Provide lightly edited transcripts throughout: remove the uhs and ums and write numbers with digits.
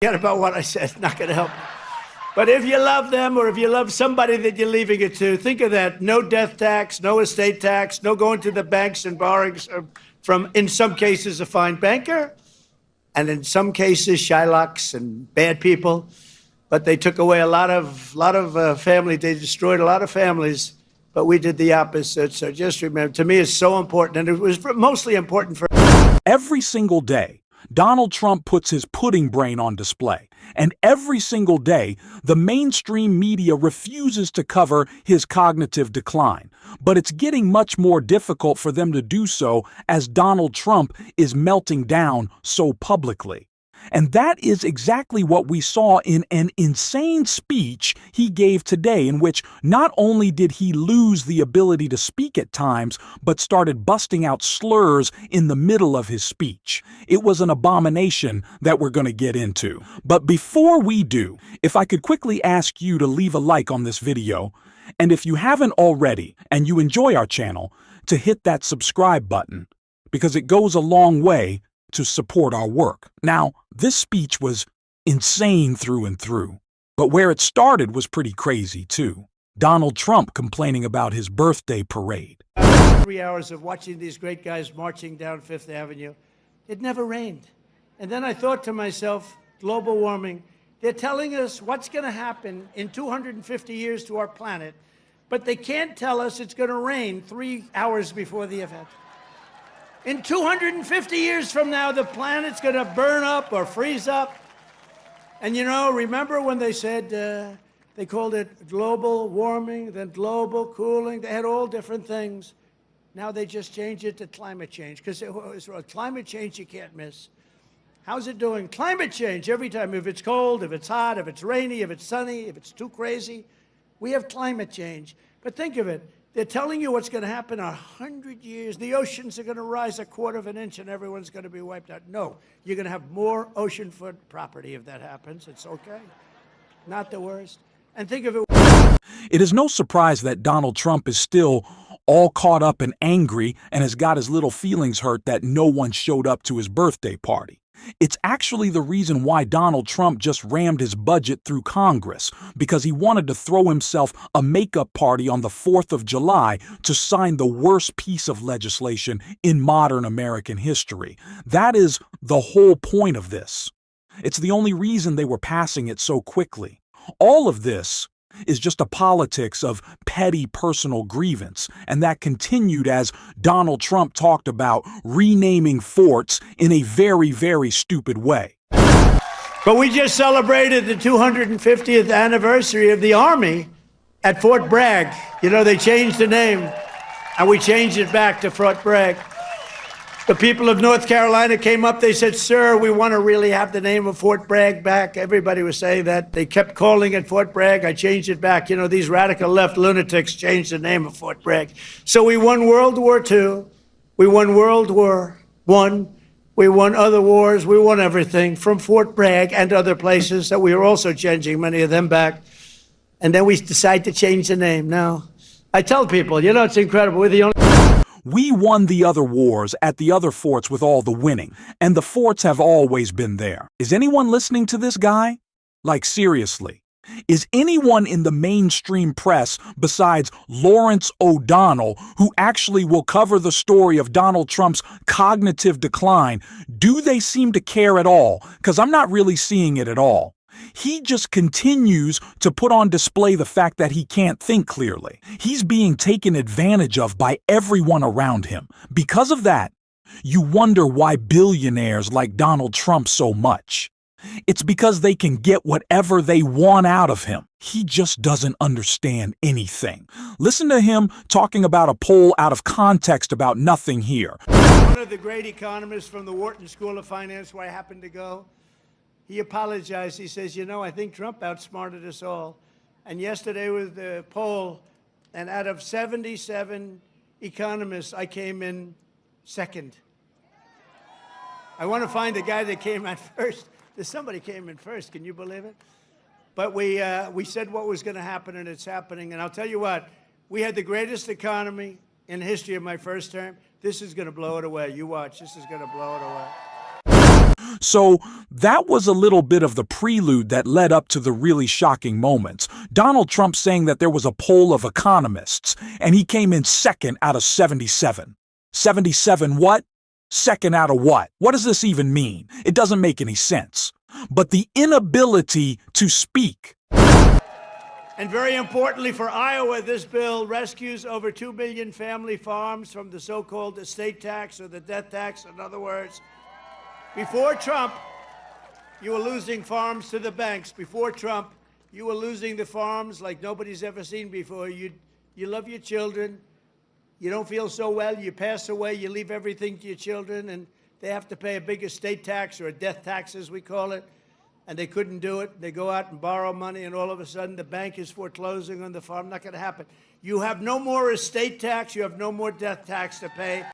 Forget about what I said, not going to help. But if you love them or if you love somebody that you're leaving it to, think of that. No death tax, no estate tax, no going to the banks and borrowing from, in some cases, a fine banker, and in some cases, Shylocks and bad people. But they took away a lot of family. They destroyed a lot of families, but we did the opposite. So just remember, to me, it's so important, and it was mostly important for... Every single day, Donald Trump puts his pudding brain on display, and every single day, the mainstream media refuses to cover his cognitive decline. But it's getting much more difficult for them to do so as Donald Trump is melting down so publicly. And that is exactly what we saw in an insane speech he gave today, in which not only did he lose the ability to speak at times, but started busting out slurs in the middle of his speech. It was an abomination that we're going to get into. But before we do, if I could quickly ask you to leave a like on this video, and if you haven't already and you enjoy our channel, to hit that subscribe button, because it goes a long way to support our work. Now, this speech was insane through and through, but where it started was pretty crazy too. Donald Trump complaining about his birthday parade. 3 hours of watching these great guys marching down Fifth Avenue. It never rained. And then I thought to myself, global warming, they're telling us what's going to happen in 250 years to our planet, but they can't tell us it's going to rain 3 hours before the event. In 250 years from now, the planet's going to burn up or freeze up. And you know, remember when they said, they called it global warming, then global cooling. They had all different things. Now they just changed it to climate change, because climate change you can't miss. How's it doing? Climate change every time. If it's cold, if it's hot, if it's rainy, if it's sunny, if it's too crazy, we have climate change. But think of it. They're telling you what's going to happen in 100 years. The oceans are going to rise 1/4 of an inch and everyone's going to be wiped out. No, you're going to have more oceanfront property if that happens. It's okay. Not the worst. And think of it. It is no surprise that Donald Trump is still all caught up and angry and has got his little feelings hurt that no one showed up to his birthday party. It's actually the reason why Donald Trump just rammed his budget through Congress, because he wanted to throw himself a makeup party on the 4th of July to sign the worst piece of legislation in modern American history. That is the whole point of this. It's the only reason they were passing it so quickly. All of this is just a politics of petty personal grievance, and that continued as Donald Trump talked about renaming forts in a very, very stupid way. But we just celebrated the 250th anniversary of the Army at Fort Bragg. You know, they changed the name, and we changed it back to Fort Bragg. The people of North Carolina came up, they said, "Sir, we want to really have the name of Fort Bragg back." Everybody was saying that. They kept calling it Fort Bragg. I changed it back. You know, these radical left lunatics changed the name of Fort Bragg. So we won World War II. We won World War I. We won other wars. We won everything from Fort Bragg and other places that we were also changing many of them back. And then we decided to change the name. Now, I tell people, you know, it's incredible. We're the only... We won the other wars at the other forts with all the winning, and the forts have always been there. Is anyone listening to this guy? Like, seriously. Is anyone in the mainstream press besides Lawrence O'Donnell, who actually will cover the story of Donald Trump's cognitive decline, do they seem to care at all? Because I'm not really seeing it at all. He just continues to put on display the fact that he can't think clearly. He's being taken advantage of by everyone around him. Because of that, you wonder why billionaires like Donald Trump so much. It's because they can get whatever they want out of him. He just doesn't understand anything. Listen to him talking about a poll out of context about nothing here. One of the great economists from the Wharton School of Finance, where I happened to go, he apologized. He says, you know, I think Trump outsmarted us all. And yesterday was the poll, and out of 77 economists, I came in second. I want to find the guy that came in first. Somebody came in first. Can you believe it? But we said what was going to happen, and it's happening. And I'll tell you what, we had the greatest economy in the history of my first term. This is going to blow it away. You watch. This is going to blow it away. So that was a little bit of the prelude that led up to the really shocking moments. Donald Trump saying that there was a poll of economists, and he came in second out of 77. 77 what? Second out of what? What does this even mean? It doesn't make any sense. But the inability to speak. And very importantly for Iowa, this bill rescues over 2 million family farms from the so-called estate tax or the death tax. In other words, before Trump, you were losing farms to the banks. Before Trump, you were losing the farms like nobody's ever seen before. You love your children. You don't feel so well. You pass away. You leave everything to your children, and they have to pay a big estate tax or a death tax, as we call it. And they couldn't do it. They go out and borrow money, and all of a sudden the bank is foreclosing on the farm. Not going to happen. You have no more estate tax. You have no more death tax to pay.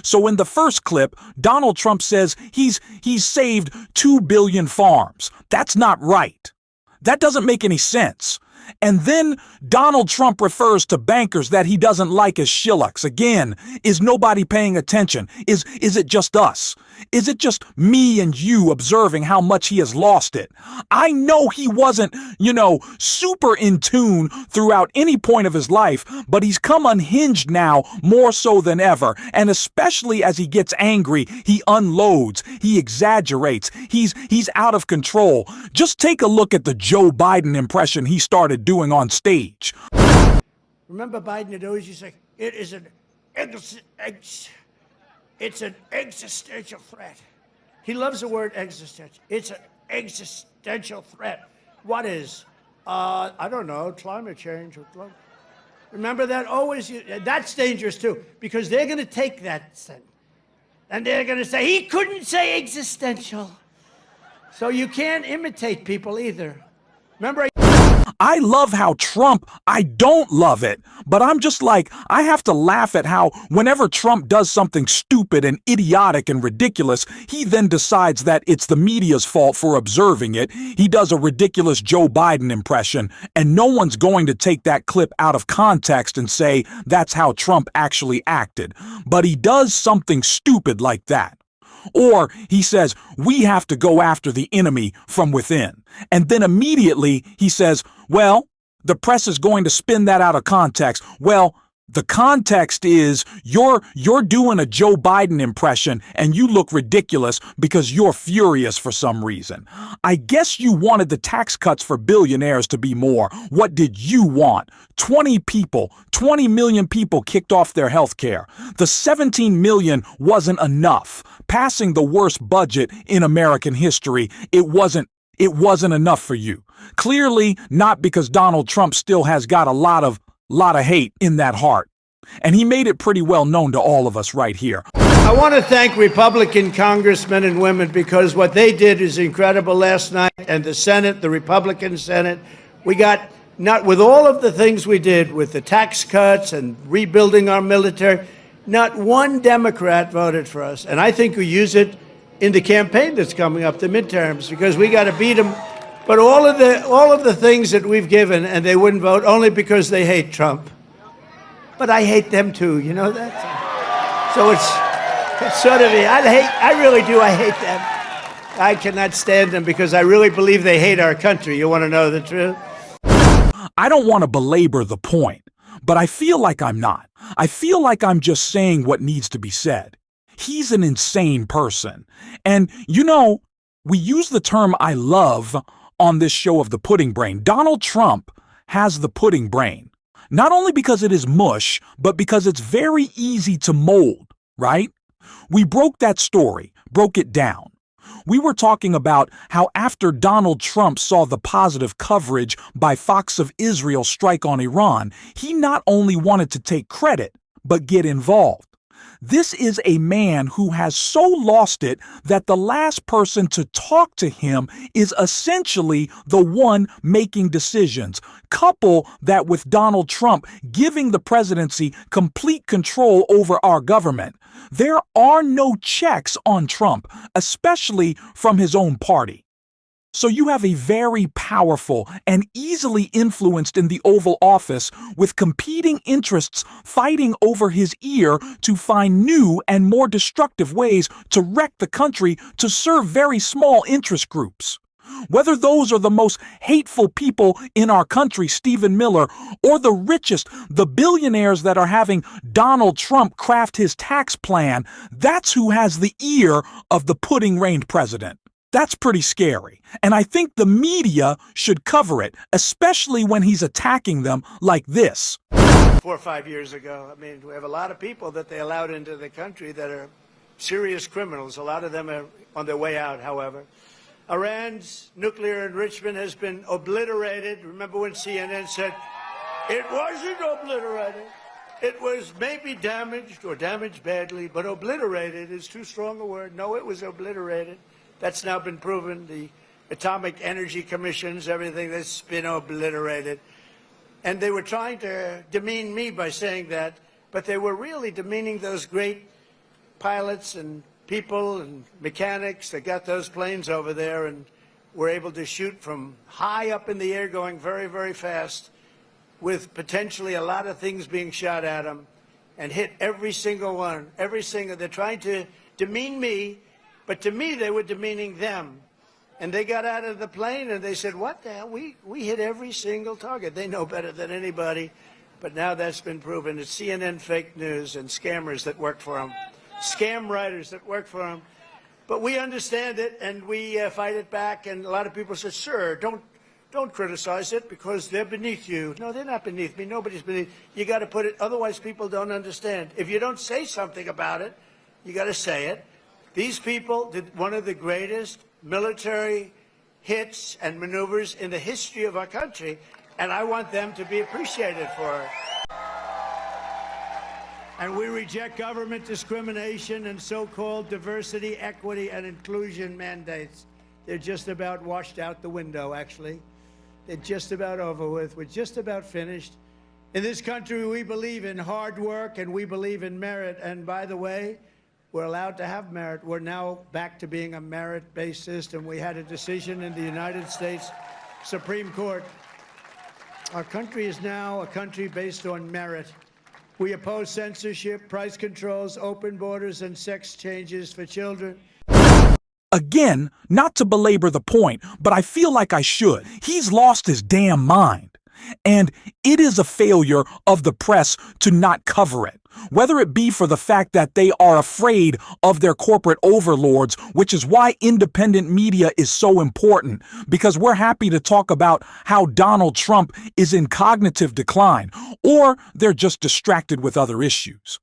So in the first clip, Donald Trump says he's saved 2 billion farms. That's not right. That doesn't make any sense. And then Donald Trump refers to bankers that he doesn't like as shillocks. Again, is nobody paying attention? Is it just us? Is it just me and you observing how much he has lost it? I know he wasn't, super in tune throughout any point of his life, but he's come unhinged now more so than ever. And especially as he gets angry, he unloads, he exaggerates, he's out of control. Just take a look at the Joe Biden impression he started doing on stage. Remember Biden had always used to say, it's an existential threat. He loves the word existential. It's an existential threat. What is? I don't know, climate change. Remember that? Always, that's dangerous too, because they're going to take that sentence and they're going to say, he couldn't say existential. So you can't imitate people either. Remember, I love how Trump, I don't love it, but I'm just like, I have to laugh at how whenever Trump does something stupid and idiotic and ridiculous, he then decides that it's the media's fault for observing it. He does a ridiculous Joe Biden impression, and no one's going to take that clip out of context and say that's how Trump actually acted. But he does something stupid like that. Or he says, we have to go after the enemy from within. And then immediately he says, well, the press is going to spin that out of context. Well, the context is you're doing a Joe Biden impression and you look ridiculous because you're furious for some reason. I guess you wanted the tax cuts for billionaires to be more. What did you want? 20 million people kicked off their health care. The 17 million wasn't enough. Passing the worst budget in American history, it wasn't enough for you. Clearly not, because Donald Trump still has got a lot of hate in that heart. And he made it pretty well known to all of us right here. I want to thank Republican congressmen and women, because what they did is incredible last night. And the Senate, the Republican Senate, we got, not with all of the things we did with the tax cuts and rebuilding our military, not one Democrat voted for us. And I think we use it in the campaign that's coming up, the midterms, because we got to beat them. But all of the things that we've given, and they wouldn't vote only because they hate Trump. But I hate them too, you know that? So it's sort of, I really do, I hate them. I cannot stand them because I really believe they hate our country. You want to know the truth? I don't want to belabor the point, but I feel like I'm not. I feel like I'm just saying what needs to be said. He's an insane person. And, we use the term I love on this show of the pudding brain. Donald Trump has the pudding brain. Not only because it is mush, but because it's very easy to mold, right? We broke that story, broke it down. We were talking about how after Donald Trump saw the positive coverage by Fox of Israel strike on Iran, he not only wanted to take credit, but get involved. This is a man who has so lost it that the last person to talk to him is essentially the one making decisions. Couple that with Donald Trump giving the presidency complete control over our government. There are no checks on Trump, especially from his own party. So you have a very powerful and easily influenced in the Oval Office with competing interests fighting over his ear to find new and more destructive ways to wreck the country to serve very small interest groups. Whether those are the most hateful people in our country, Stephen Miller, or the richest, the billionaires that are having Donald Trump craft his tax plan, that's who has the ear of the pudding-rained president. That's pretty scary, and I think the media should cover it, especially when he's attacking them like this. 4 or 5 years ago, I mean, we have a lot of people that they allowed into the country that are serious criminals. A lot of them are on their way out, however. Iran's nuclear enrichment has been obliterated. Remember when CNN said, it wasn't obliterated. It was maybe damaged or damaged badly, but obliterated is too strong a word. No, it was obliterated. That's now been proven. The Atomic Energy Commissions, everything that's been obliterated. And they were trying to demean me by saying that, but they were really demeaning those great pilots and people and mechanics that got those planes over there and were able to shoot from high up in the air going very, very fast with potentially a lot of things being shot at them and hit every single one, every single. They're trying to demean me, but to me they were demeaning them. And they got out of the plane and they said, what the hell? We hit every single target. They know better than anybody. But now that's been proven. It's CNN fake news and scammers that work for them. Scam writers that work for them. But we understand it and we fight it back. And a lot of people say, sir, don't criticize it because they're beneath you. No, they're not beneath me. Nobody's beneath. You got to put it. Otherwise, people don't understand. If you don't say something about it, you got to say it. These people did one of the greatest military hits and maneuvers in the history of our country, and I want them to be appreciated for it. And we reject government discrimination and so-called diversity, equity, and inclusion mandates. They're just about washed out the window, actually. They're just about over with. We're just about finished. In this country, we believe in hard work and we believe in merit. And by the way, we're allowed to have merit. We're now back to being a merit-based system. We had a decision in the United States Supreme Court. Our country is now a country based on merit. We oppose censorship, price controls, open borders, and sex changes for children. Again, not to belabor the point, but I feel like I should. He's lost his damn mind. And it is a failure of the press to not cover it, whether it be for the fact that they are afraid of their corporate overlords, which is why independent media is so important, because we're happy to talk about how Donald Trump is in cognitive decline, or they're just distracted with other issues.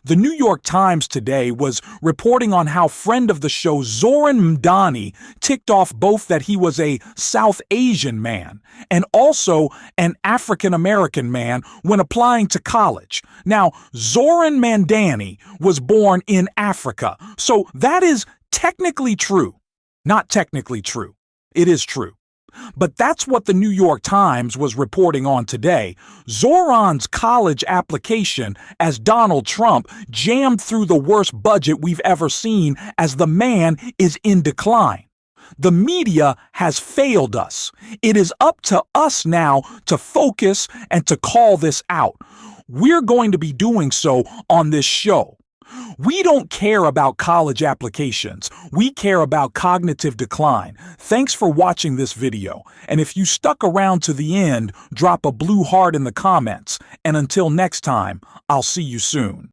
The New York Times today was reporting on how friend of the show Zoran Mdani ticked off both that he was a South Asian man and also an African American man when applying to college. Now, Zoran Mandani was born in Africa, so that is technically true. Not technically true. It is true. But that's what the New York Times was reporting on today. Zoran's college application as Donald Trump jammed through the worst budget we've ever seen as the man is in decline. The media has failed us. It is up to us now to focus and to call this out. We're going to be doing so on this show. We don't care about college applications. We care about cognitive decline. Thanks for watching this video. And if you stuck around to the end, drop a blue heart in the comments. And until next time, I'll see you soon.